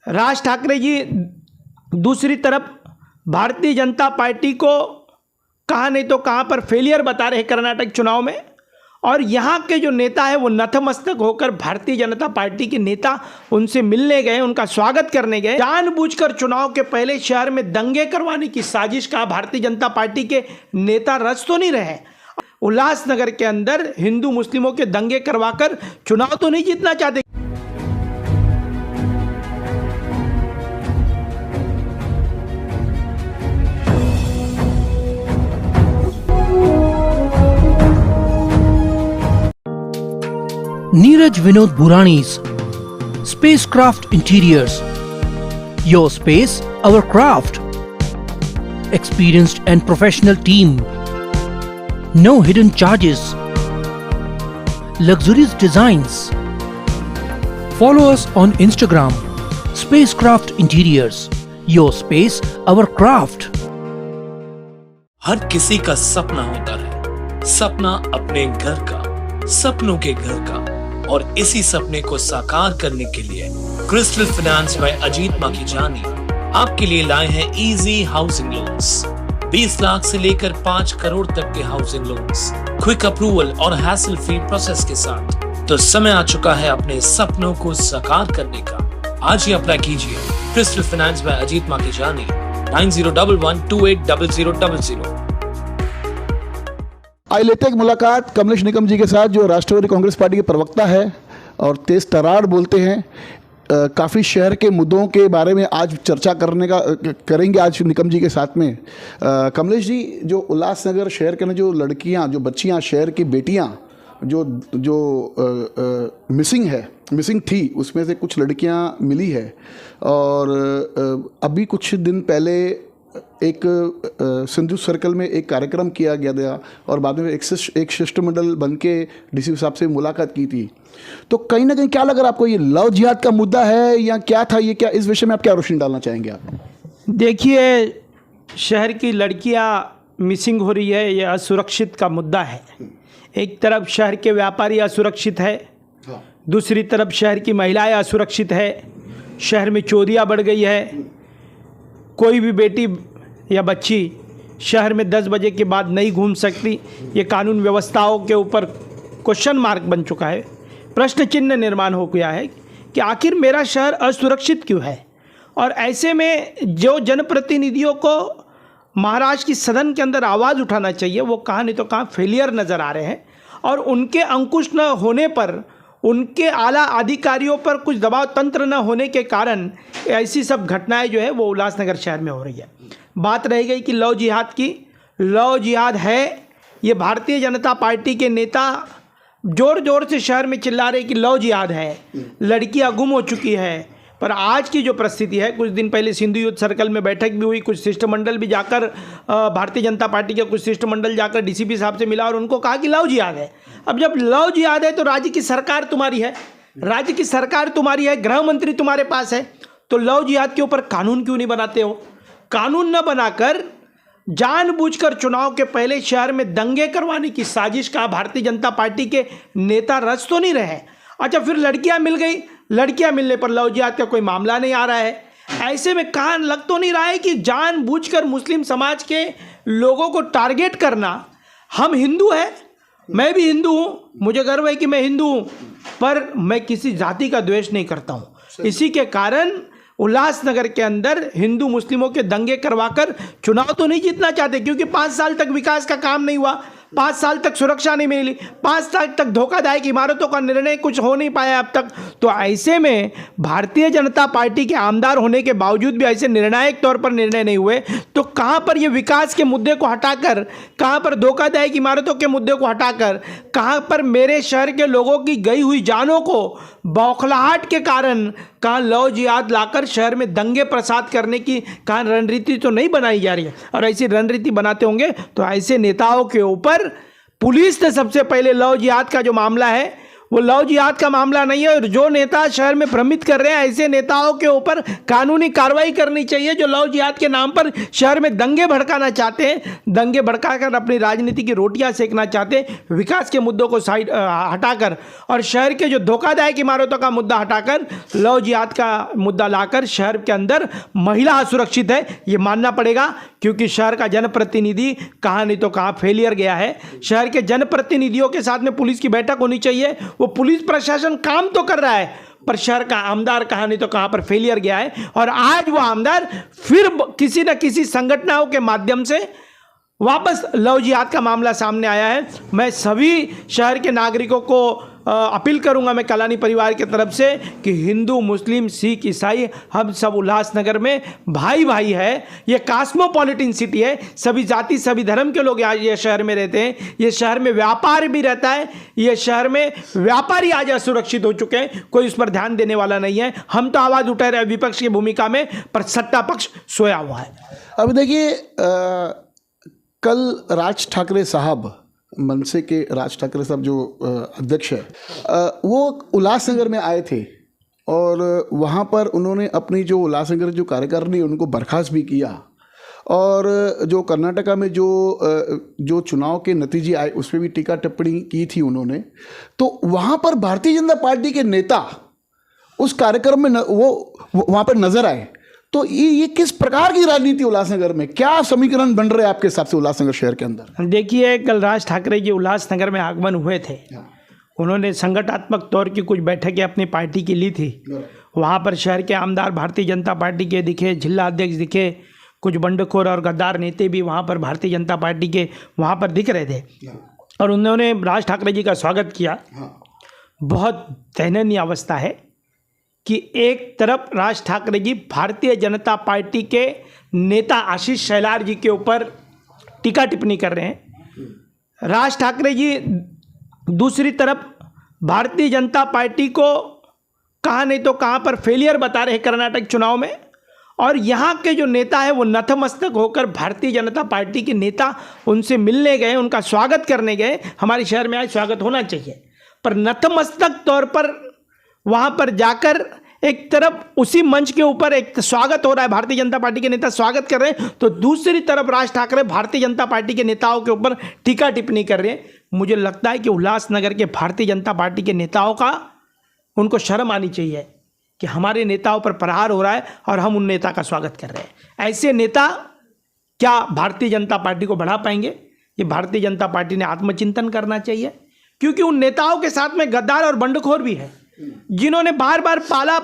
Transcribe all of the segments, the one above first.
राज ठाकरे जी दूसरी तरफ भारतीय जनता पार्टी को कहाँ नहीं तो कहाँ पर फेलियर बता रहे कर्नाटक चुनाव में, और यहाँ के जो नेता है वो नतमस्तक होकर भारतीय जनता पार्टी के नेता उनसे मिलने गए, उनका स्वागत करने गए। जानबूझकर चुनाव के पहले शहर में दंगे करवाने की साजिश का भारतीय जनता पार्टी के नेता रच तो नहीं रहे। उल्लासनगर के अंदर हिंदू मुस्लिमों के दंगे करवाकर चुनाव तो नहीं जीतना चाहते। Neeraj Vinod Burani's Spacecraft Interiors. Your space, our craft. Experienced and professional team. No hidden charges. Luxurious designs. Follow us on Instagram. Spacecraft Interiors. Your space, our craft. हर किसी का सपना होता है, सपना अपने घर का, सपनों के घर का, और इसी सपने को साकार करने के लिए crystal finance by Ajit Makhijani आपके लिए लाए हैं इजी हाउसिंग लोन्स। 20 लाख से लेकर 5 करोड़ तक के हाउसिंग लोन्स, क्विक अप्रूवल और हैसल फ्री प्रोसेस के साथ। तो समय आ चुका है अपने सपनों को साकार करने का। आज ही अप्लाई कीजिए crystal finance by Ajit Makhijani 9011280000। आइए लेते हैं एक मुलाकात कमलेश निकम जी के साथ, जो राष्ट्रवादी कांग्रेस पार्टी के प्रवक्ता है और तेज तरार बोलते हैं। काफ़ी शहर के मुद्दों के बारे में आज चर्चा करेंगे आज निकम जी के साथ में। कमलेश जी, जो उल्लासनगर शहर के ना जो लड़कियां, जो बच्चियां, शहर की बेटियां जो मिसिंग थी, उसमें से कुछ लड़कियां मिली है, और अभी कुछ दिन पहले एक सिंधु सर्कल में एक कार्यक्रम किया गया था और बाद में एक शिष्टमंडल बन के डीसी साहब से मुलाकात की थी। तो कहीं ना कहीं क्या लग रहा है आपको, ये लव जिहाद का मुद्दा है या क्या था ये? क्या इस विषय में आप क्या रोशनी डालना चाहेंगे आप? देखिए, शहर की लड़कियां मिसिंग हो रही है, ये असुरक्षित का मुद्दा है। एक तरफ शहर के व्यापारी असुरक्षित है, दूसरी तरफ शहर की महिलाएं असुरक्षित है। शहर में चोरियां बढ़ गई है। कोई भी बेटी या बच्ची शहर में 10 बजे के बाद नहीं घूम सकती। ये कानून व्यवस्थाओं के ऊपर क्वेश्चन मार्क बन चुका है, प्रश्न चिन्ह निर्माण हो गया है कि आखिर मेरा शहर असुरक्षित क्यों है। और ऐसे में जो जनप्रतिनिधियों को महाराष्ट्र की सदन के अंदर आवाज़ उठाना चाहिए, वो कहाँ नहीं तो कहाँ फेलियर नज़र आ रहे हैं। और उनके अंकुश न होने पर, उनके आला अधिकारियों पर कुछ दबाव तंत्र न होने के कारण ऐसी सब घटनाएं जो है वो उल्लासनगर शहर में हो रही है। बात रह गई कि लव जिहाद की, लव जिहाद है। ये भारतीय जनता पार्टी के नेता जोर जोर से शहर में चिल्ला रहे कि लव जिहाद है, लड़कियां गुम हो चुकी है। पर आज की जो परिस्थिति है, कुछ दिन पहले सिंधु युद्ध सर्कल में बैठक भी हुई, कुछ शिष्टमंडल भी जाकर भारतीय जनता पार्टी के कुछ शिष्टमंडल जाकर डीसीपी साहब से मिला और उनको कहा कि लव जिहाद है। अब जब लव जिहाद है तो राज्य की सरकार तुम्हारी है, राज्य की सरकार तुम्हारी है, गृह मंत्री तुम्हारे पास है, तो लव जिहाद के ऊपर कानून क्यों नहीं बनाते हो? कानून न बनाकर जानबूझकर चुनाव के पहले शहर में दंगे करवाने की साजिश का भारतीय जनता पार्टी के नेता रच तो नहीं रहे। अच्छा, फिर लड़कियां मिल गई, लड़कियां मिलने पर लव जिहाद का कोई मामला नहीं आ रहा है। ऐसे में कहाँ लग तो नहीं रहा है कि जानबूझकर मुस्लिम समाज के लोगों को टारगेट करना। हम हिंदू हैं, मैं भी हिंदू हूँ, मुझे गर्व है कि मैं हिंदू हूँ, पर मैं किसी जाति का द्वेष नहीं करता हूँ। इसी के कारण उल्लासनगर के अंदर हिंदू मुस्लिमों के दंगे करवाकर चुनाव तो नहीं जीतना चाहते, क्योंकि 5 साल तक विकास का काम नहीं हुआ, 5 साल तक सुरक्षा नहीं मिली, 5 साल तक धोखादायक इमारतों का निर्णय कुछ हो नहीं पाया अब तक। तो ऐसे में भारतीय जनता पार्टी के आमदार होने के बावजूद भी ऐसे निर्णायक तौर पर निर्णय नहीं हुए, तो कहाँ पर ये विकास के मुद्दे को हटाकर, कहाँ पर धोखादायक इमारतों के मुद्दे को हटाकर, कहाँ पर मेरे शहर के लोगों की गई हुई जानों को बौखलाहट के कारण कहाँ लव जिहाद लाकर शहर में दंगे प्रसाद करने की कहाँ रणनीति तो नहीं बनाई जा रही है। और ऐसी रणनीति बनाते होंगे तो ऐसे नेताओं के ऊपर पुलिस ने सबसे पहले लव जिहाद का जो मामला है वो लव जिहाद का मामला नहीं है। और जो नेता शहर में भ्रमित कर रहे हैं, ऐसे नेताओं के ऊपर कानूनी कार्रवाई करनी चाहिए जो लव जिहाद के नाम पर शहर में दंगे भड़काना चाहते हैं, दंगे भड़काकर अपनी राजनीति की रोटियां सेकना चाहते हैं, विकास के मुद्दों को साइड हटाकर और शहर के जो धोखादायक इमारतों का मुद्दा हटाकर लव जिहाद का मुद्दा लाकर शहर के अंदर महिला असुरक्षित है, ये मानना पड़ेगा। क्योंकि शहर का जनप्रतिनिधि कहाँ नहीं तो कहाँ फेलियर गया है। शहर के जनप्रतिनिधियों के साथ में पुलिस की बैठक होनी चाहिए। वो पुलिस प्रशासन काम तो कर रहा है, पर शहर का आमदार कहाँ नहीं तो कहाँ पर फेलियर गया है। और आज वो आमदार फिर किसी न किसी संगठनों के माध्यम से वापस लव जिहाद का मामला सामने आया है। मैं सभी शहर के नागरिकों को अपील करूंगा, मैं कलानी परिवार की तरफ से, कि हिंदू, मुस्लिम, सिख, ईसाई हम सब उल्लासनगर में भाई भाई है। ये कॉस्मोपॉलिटन सिटी है, सभी जाति सभी धर्म के लोग यहाँ ये शहर में रहते हैं। ये शहर में व्यापार भी रहता है, ये शहर में व्यापारी आज असुरक्षित हो चुके हैं, कोई उस पर ध्यान देने वाला नहीं है। हम तो आवाज़ उठा रहे हैं विपक्ष की भूमिका में, पर सत्ता पक्ष सोया हुआ है। अब देखिए, कल राज ठाकरे साहब, मनसे के राज ठाकरे साहब जो अध्यक्ष है, वो उल्लासनगर में आए थे और वहाँ पर उन्होंने अपनी जो उल्लासनगर जो कार्यकारिणी उनको बर्खास्त भी किया। और जो कर्नाटका में जो चुनाव के नतीजे आए उस पर भी टीका टिप्पणी की थी उन्होंने। तो वहाँ पर भारतीय जनता पार्टी के नेता उस कार्यक्रम में वो वहाँ पर नजर आए। तो ये किस प्रकार की राजनीति उल्लासनगर में, क्या समीकरण बन रहे हैं आपके हिसाब से उल्लासनगर शहर के अंदर? देखिए, कल राज ठाकरे जी उल्लासनगर में आगमन हुए थे। उन्होंने संगठनात्मक तौर की कुछ बैठकें अपनी पार्टी की ली थी। वहाँ पर शहर के आमदार भारतीय जनता पार्टी के दिखे, जिला अध्यक्ष दिखे, कुछ बंडखोर और गद्दार नेता भी वहाँ पर भारतीय जनता पार्टी के वहाँ पर दिख रहे थे और उन्होंने राज ठाकरे जी का स्वागत किया। बहुत दयनीय अवस्था है कि एक तरफ राज ठाकरे जी भारतीय जनता पार्टी के नेता आशीष शेलार जी के ऊपर टीका टिप्पणी कर रहे हैं। राज ठाकरे जी दूसरी तरफ भारतीय जनता पार्टी को कहाँ नहीं तो कहाँ पर फेलियर बता रहे हैं कर्नाटक चुनाव में। और यहाँ के जो नेता है वो नतमस्तक होकर भारतीय जनता पार्टी के नेता उनसे मिलने गए, उनका स्वागत करने गए। हमारे शहर में आज स्वागत होना चाहिए, पर नतमस्तक तौर पर वहाँ पर जाकर एक तरफ उसी मंच के ऊपर एक स्वागत हो रहा है, भारतीय जनता पार्टी के नेता स्वागत कर रहे हैं, तो दूसरी तरफ राज ठाकरे भारतीय जनता पार्टी के नेताओं के ऊपर टीका टिप्पणी कर रहे हैं। मुझे लगता है कि उल्लासनगर के भारतीय जनता पार्टी के नेताओं का उनको शर्म आनी चाहिए कि हमारे नेताओं पर प्रहार हो रहा है और हम उन नेता का स्वागत कर रहे हैं। ऐसे नेता क्या भारतीय जनता पार्टी को बढ़ा पाएंगे? ये भारतीय जनता पार्टी ने आत्मचिंतन करना चाहिए, क्योंकि उन नेताओं के साथ में गद्दार और बंडखोर भी है जिन्होंने बार बार पाला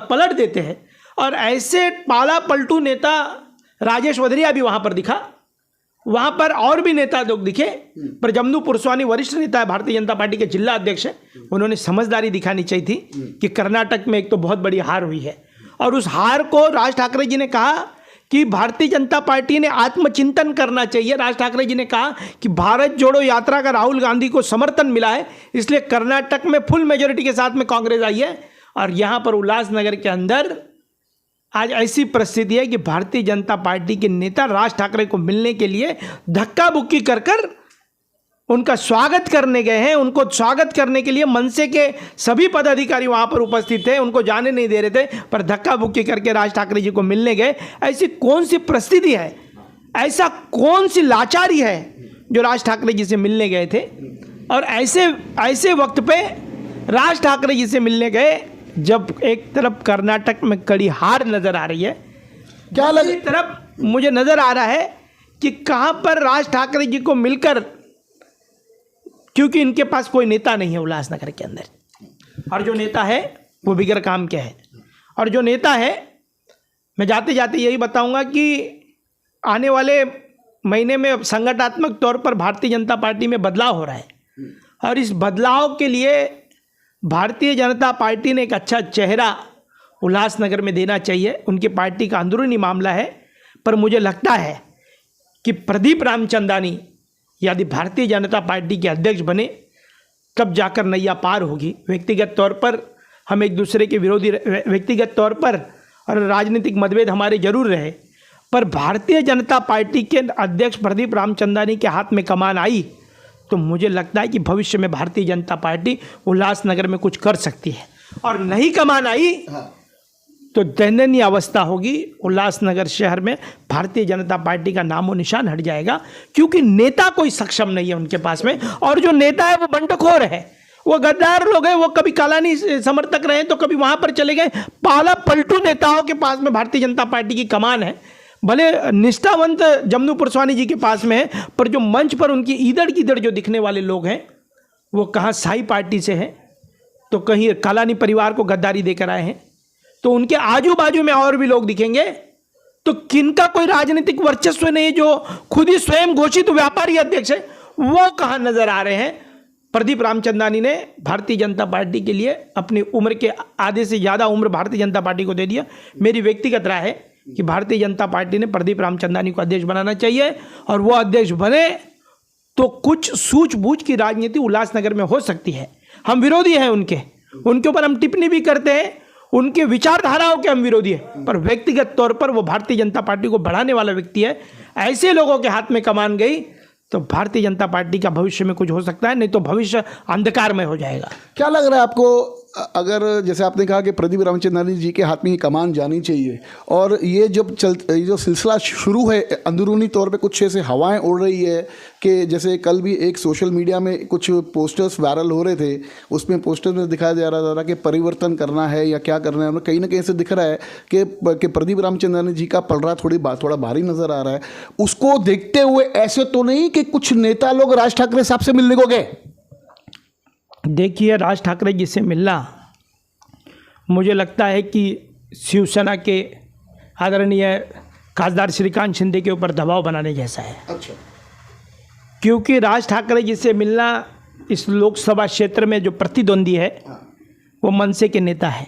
पलट देते हैं। और ऐसे पाला पलटू नेता राजेश वधरिया भी वहां पर दिखा, वहां पर और भी नेता लोग दिखे, पर जमनू पुरस्वानी वरिष्ठ नेता है, भारतीय जनता पार्टी के जिला अध्यक्ष है, उन्होंने समझदारी दिखानी चाहिए थी कि कर्नाटक में एक तो बहुत बड़ी हार हुई है और उस हार को राज ठाकरे जी ने कहा कि भारतीय जनता पार्टी ने आत्मचिंतन करना चाहिए। राज ठाकरे जी ने कहा कि भारत जोड़ो यात्रा का राहुल गांधी को समर्थन मिला है, इसलिए कर्नाटक में फुल मेजोरिटी के साथ में कांग्रेस आई है। और यहाँ पर उल्लासनगर के अंदर आज ऐसी परिस्थिति है कि भारतीय जनता पार्टी के नेता राज ठाकरे को मिलने के लिए धक्का बुक्की कर कर उनका स्वागत करने गए हैं। उनको स्वागत करने के लिए मनसे के सभी पदाधिकारी वहां पर उपस्थित थे, उनको जाने नहीं दे रहे थे, पर धक्का बुक्की करके राज ठाकरे जी को मिलने गए। ऐसी कौन सी परिस्थिति है, ऐसा कौन सी लाचारी है जो राज ठाकरे जी से मिलने गए थे? और ऐसे वक्त पे राज ठाकरे जी से मिलने गए जब एक तरफ कर्नाटक में कड़ी हार नजर आ रही है, क्या दूसरी तरफ मुझे नजर आ रहा है कि कहां पर राज ठाकरे जी को मिलकर, क्योंकि इनके पास कोई नेता नहीं है उल्लासनगर के अंदर, और जो नेता है वो बिगड़ काम के है। और जो नेता है, मैं जाते जाते यही बताऊंगा कि आने वाले महीने में संगठनात्मक तौर पर भारतीय जनता पार्टी में बदलाव हो रहा है, और इस बदलाव के लिए भारतीय जनता पार्टी ने एक अच्छा चेहरा उल्लासनगर में देना चाहिए। उनकी पार्टी का अंदरूनी मामला है, पर मुझे लगता है कि प्रदीप रामचंदानी यदि भारतीय जनता पार्टी के अध्यक्ष बने तब जाकर नैया पार होगी। व्यक्तिगत तौर पर हम एक दूसरे के विरोधी, व्यक्तिगत तौर पर और राजनीतिक मतभेद हमारे जरूर रहे, पर भारतीय जनता पार्टी के अध्यक्ष प्रदीप रामचंदानी के हाथ में कमान आई तो मुझे लगता है कि भविष्य में भारतीय जनता पार्टी उल्लासनगर में कुछ कर सकती है। और नहीं कमान आई तो दयनीय अवस्था होगी। उल्लासनगर शहर में भारतीय जनता पार्टी का नामो निशान हट जाएगा, क्योंकि नेता कोई सक्षम नहीं है उनके पास में, और जो नेता है वो बंडखोर है, वो गद्दार लोग हैं। वो कभी कालानी समर्थक रहे तो कभी वहां पर चले गए। पाला पलटू नेताओं के पास में भारतीय जनता पार्टी की कमान है। भले निष्ठावंत जमनू पुरस्वानी जी के पास में है, पर जो मंच पर उनकी ईदड़ कीदड़ जो दिखने वाले लोग हैं वो कहाँ साई पार्टी से हैं, तो कहीं कालानी परिवार को गद्दारी देकर आए हैं। तो उनके आजू बाजू में और भी लोग दिखेंगे, तो किनका कोई राजनीतिक वर्चस्व नहीं, जो खुद ही स्वयं घोषित व्यापारी अध्यक्ष है, वो कहाँ नजर आ रहे हैं। प्रदीप रामचंदानी ने भारतीय जनता पार्टी के लिए अपनी उम्र के आधे से ज़्यादा उम्र भारतीय जनता पार्टी को दे दिया। मेरी व्यक्तिगत राय है कि भारतीय जनता पार्टी ने प्रदीप रामचंदानी को अध्यक्ष बनाना चाहिए, और वो अध्यक्ष बने तो कुछ सूझबूझ की राजनीति उल्लासनगर में हो सकती है। हम विरोधी हैं उनके ऊपर हम टिप्पणी भी करते हैं, उनके विचारधाराओं के हम विरोधी हैं, पर व्यक्तिगत तौर पर वो भारतीय जनता पार्टी को बढ़ाने वाला व्यक्ति है। ऐसे लोगों के हाथ में कमान गई तो भारतीय जनता पार्टी का भविष्य में कुछ हो सकता है, नहीं तो भविष्य अंधकारमय हो जाएगा। क्या लग रहा है आपको, अगर जैसे आपने कहा कि प्रदीप रामचंदानी जी के हाथ में ही कमान जानी चाहिए, और ये जो सिलसिला शुरू है, अंदरूनी तौर पे कुछ ऐसे हवाएं उड़ रही है कि जैसे कल भी एक सोशल मीडिया में कुछ पोस्टर्स वायरल हो रहे थे, उसमें पोस्टर में दिखाया जा रहा था कि परिवर्तन करना है या क्या करना है। कहीं ना कहीं से दिख रहा है कि प्रदीप रामचंदानी जी का पलड़ा थोड़ा भारी नज़र आ रहा है। उसको देखते हुए ऐसे तो नहीं कि कुछ नेता लोग राज ठाकरे साहब से मिलने को गए? देखिए, राज ठाकरे जी से मिलना मुझे लगता है कि शिवसेना के आदरणीय खासदार श्रीकांत शिंदे के ऊपर दबाव बनाने जैसा है। अच्छा। क्योंकि राज ठाकरे जी से मिलना, इस लोकसभा क्षेत्र में जो प्रतिद्वंदी है वो मनसे के नेता है,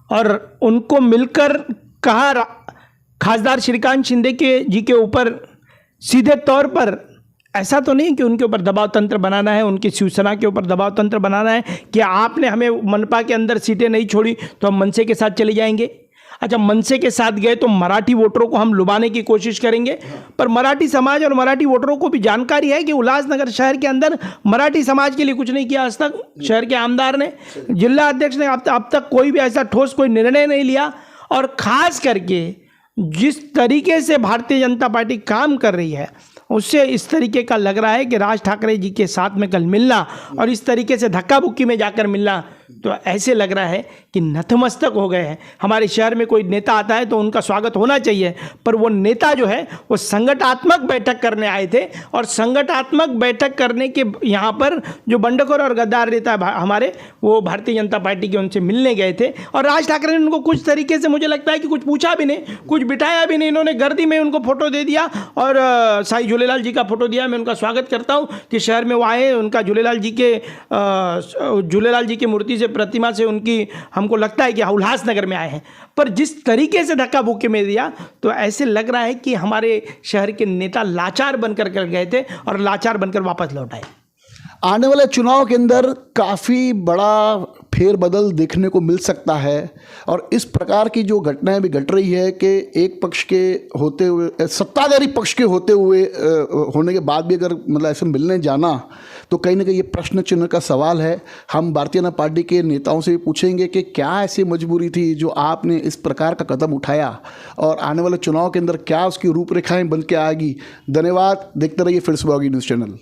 और उनको मिलकर कहा खासदार श्रीकांत शिंदे जी के ऊपर सीधे तौर पर, ऐसा तो नहीं कि उनके ऊपर दबाव तंत्र बनाना है, उनकी शिवसेना के ऊपर दबाव तंत्र बनाना है कि आपने हमें मनपा के अंदर सीटें नहीं छोड़ी तो हम मनसे के साथ चले जाएंगे। अच्छा, मनसे के साथ गए तो मराठी वोटरों को हम लुभाने की कोशिश करेंगे, पर मराठी समाज और मराठी वोटरों को भी जानकारी है कि उल्लासनगर शहर के अंदर मराठी समाज के लिए कुछ नहीं किया आज तक शहर के आमदार ने, जिला अध्यक्ष ने अब तक कोई भी ऐसा ठोस कोई निर्णय नहीं लिया। और खास करके जिस तरीके से भारतीय जनता पार्टी काम कर रही है, उससे इस तरीके का लग रहा है कि राज ठाकरे जी के साथ में कल मिलना और इस तरीके से धक्का बुक्की में जाकर मिलना, तो ऐसे लग रहा है कि नतमस्तक हो गए हैं। हमारे शहर में कोई नेता आता है तो उनका स्वागत होना चाहिए, पर वो नेता जो है वो संगठनात्मक बैठक करने आए थे, और संगठनात्मक बैठक करने के यहाँ पर जो बंडखोर और गद्दार नेता हमारे, वो भारतीय जनता पार्टी के उनसे मिलने गए थे, और राज ठाकरे ने उनको कुछ तरीके से मुझे लगता है कि कुछ पूछा भी नहीं, कुछ बिठाया भी नहीं। इन्होंने गर्दी में उनको फोटो दे दिया और साईं झूलेलाल जी का फोटो दिया। मैं उनका स्वागत करता हूँ कि शहर में वो आए, उनका झूलेलाल जी की मूर्ति से, प्रतिमा से उनकी, हमको लगता है कि उल्लासनगर में आए हैं। पर जिस तरीके से धक्का बुक्की में दिया, तो ऐसे लग रहा है कि हमारे शहर के नेता लाचार बनकर गए थे और लाचार बनकर वापस लौट आए। आने वाले चुनाव के अंदर काफ़ी बड़ा फेरबदल देखने को मिल सकता है, और इस प्रकार की जो घटनाएं भी घट रही है कि एक पक्ष के होते हुए, सत्ताधारी पक्ष के होने के बाद भी अगर मतलब ऐसे मिलने जाना, तो कहीं ना कहीं ये प्रश्न चिन्ह का सवाल है। हम भारतीय जनता पार्टी के नेताओं से भी पूछेंगे कि क्या ऐसी मजबूरी थी जो आपने इस प्रकार का कदम उठाया, और आने वाले चुनाव के अंदर क्या उसकी रूपरेखाएं बन के आएगी। धन्यवाद। देखते रहिए फिर सुबह न्यूज़ चैनल।